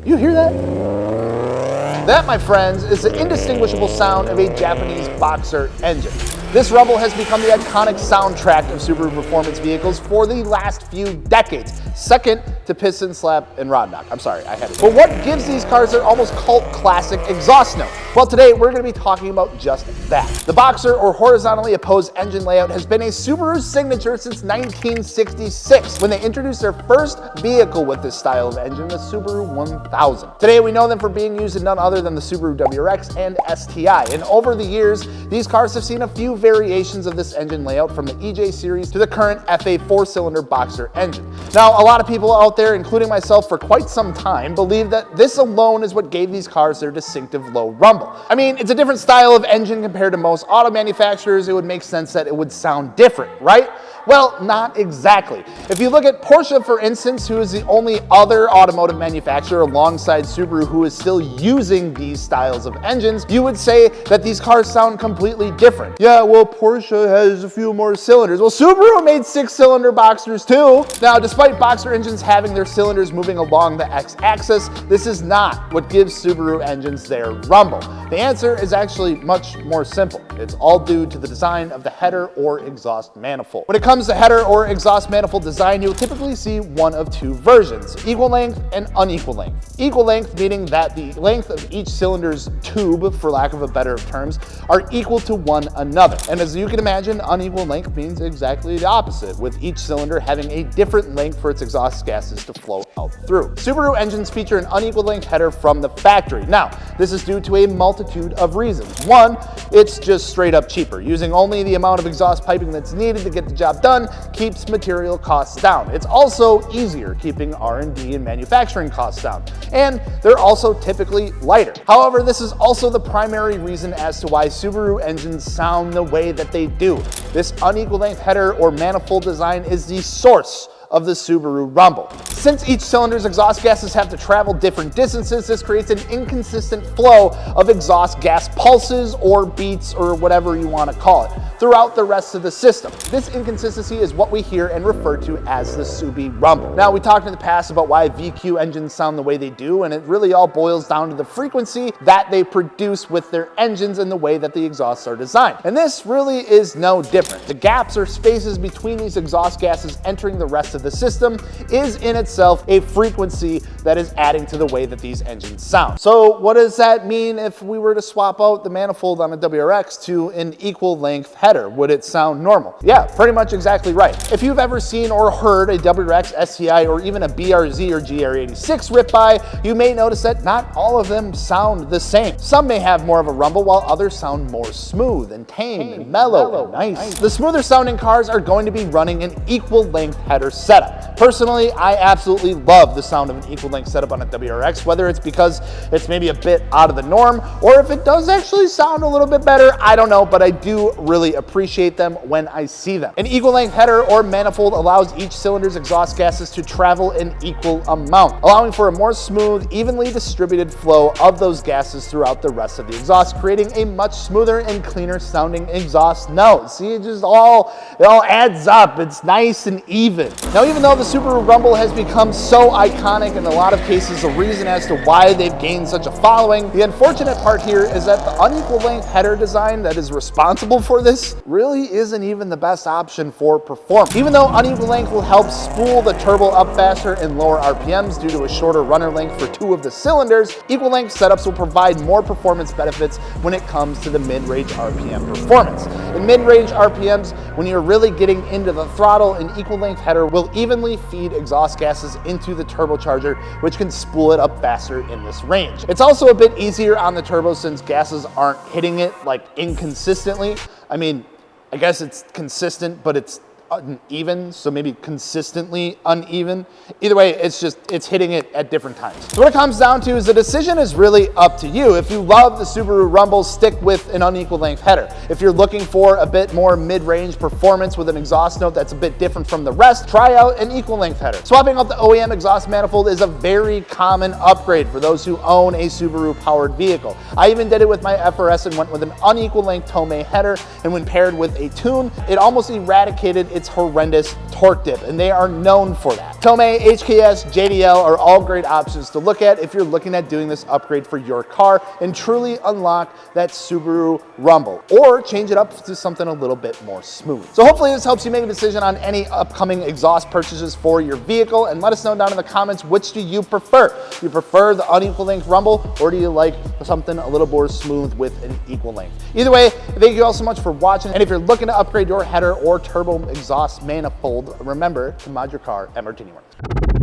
You hear that? That, my friends, is the indistinguishable sound of a Japanese boxer engine. This rumble has become the iconic soundtrack of Subaru performance vehicles for the last few decades, second to piston slap and rod knock. I'm sorry, I had it. But what gives these cars their almost cult classic exhaust note? Well, today we're going to be talking about just that. The boxer, or horizontally opposed engine layout, has been a Subaru signature since 1966, when they introduced their first vehicle with this style of engine, the Subaru 1000. Today we know them for being used in none other than the Subaru WRX and STI, and over the years, these cars have seen a few variations of this engine layout, from the EJ series to the current FA 4-cylinder boxer engine. Now, a lot of people out there, including myself for quite some time, believe that this alone is what gave these cars their distinctive low rumble. I mean, it's a different style of engine compared to most auto manufacturers. It would make sense that it would sound different, right? Well, not exactly. If you look at Porsche, for instance, who is the only other automotive manufacturer alongside Subaru who is still using these styles of engines, you would say that these cars sound completely different. Yeah, well, Porsche has a few more cylinders. Well, Subaru made 6-cylinder boxers too. Now, despite boxer engines having their cylinders moving along the x-axis, this is not what gives Subaru engines their rumble. The answer is actually much more simple. It's all due to the design of the header or exhaust manifold. When it comes to header or exhaust manifold design, you'll typically see one of two versions: equal length and unequal length. Equal length meaning that the length of each cylinder's tube, for lack of a better terms, are equal to one another. And as you can imagine, unequal length means exactly the opposite, with each cylinder having a different length for its exhaust gases to flow out through. Subaru engines feature an unequal length header from the factory. Now, this is due to a multitude of reasons. One, it's just straight up cheaper. Using only the amount of exhaust piping that's needed to get the job done keeps material costs down. It's also easier, keeping R&D and manufacturing costs down. And they're also typically lighter. However, this is also the primary reason as to why Subaru engines sound the way that they do. This unequal length header or manifold design is the source of the Subaru rumble. Since each cylinder's exhaust gases have to travel different distances, this creates an inconsistent flow of exhaust gas pulses or beats, or whatever you want to call it, throughout the rest of the system. This inconsistency is what we hear and refer to as the Subi rumble. Now, we talked in the past about why VQ engines sound the way they do, and it really all boils down to the frequency that they produce with their engines and the way that the exhausts are designed. And this really is no different. The gaps or spaces between these exhaust gases entering the rest of the system is in itself a frequency that is adding to the way that these engines sound. So what does that mean if we were to swap out the manifold on a WRX to an equal length header? Would it sound normal? Yeah, pretty much exactly right. If you've ever seen or heard a WRX, STI, or even a BRZ or GR86 rip by, you may notice that not all of them sound the same. Some may have more of a rumble, while others sound more smooth and tame and mellow and nice. The smoother sounding cars are going to be running an equal length header setup. Personally, I absolutely love the sound of an equal length setup on a WRX, whether it's because it's maybe a bit out of the norm, or if it does actually sound a little bit better, I don't know, but I do really appreciate them when I see them. An equal length header or manifold allows each cylinder's exhaust gases to travel an equal amount, allowing for a more smooth, evenly distributed flow of those gases throughout the rest of the exhaust, creating a much smoother and cleaner sounding exhaust note. See, it all adds up. It's nice and even. Now, even though the Subaru Rumble has become so iconic, in a lot of cases a reason as to why they've gained such a following, the unfortunate part here is that the unequal length header design that is responsible for this really isn't even the best option for performance. Even though unequal length will help spool the turbo up faster and lower RPMs due to a shorter runner length for two of the cylinders, equal length setups will provide more performance benefits when it comes to the mid-range RPM performance. In mid-range RPMs, when you're really getting into the throttle, an equal length header will evenly feed exhaust gases into the turbocharger, which can spool it up faster in this range. It's also a bit easier on the turbo since gases aren't hitting it like inconsistently. I mean, I guess it's consistent, but it's uneven, so maybe consistently uneven. Either way, it's hitting it at different times. So what it comes down to is the decision is really up to you. If you love the Subaru Rumble, stick with an unequal length header. If you're looking for a bit more mid-range performance with an exhaust note that's a bit different from the rest, try out an equal length header. Swapping out the OEM exhaust manifold is a very common upgrade for those who own a Subaru powered vehicle. I even did it with my FRS and went with an unequal length Tomei header, and when paired with a tune, it almost eradicated its horrendous torque dip, and they are known for that. Tomei, HKS, JDL are all great options to look at if you're looking at doing this upgrade for your car and truly unlock that Subaru Rumble, or change it up to something a little bit more smooth. So hopefully this helps you make a decision on any upcoming exhaust purchases for your vehicle, and let us know down in the comments, which do you prefer? Do you prefer the unequal length Rumble, or do you like something a little more smooth with an equal length? Either way, thank you all so much for watching, and if you're looking to upgrade your header or turbo exhaust manifold, remember to mod your car at Martini Works.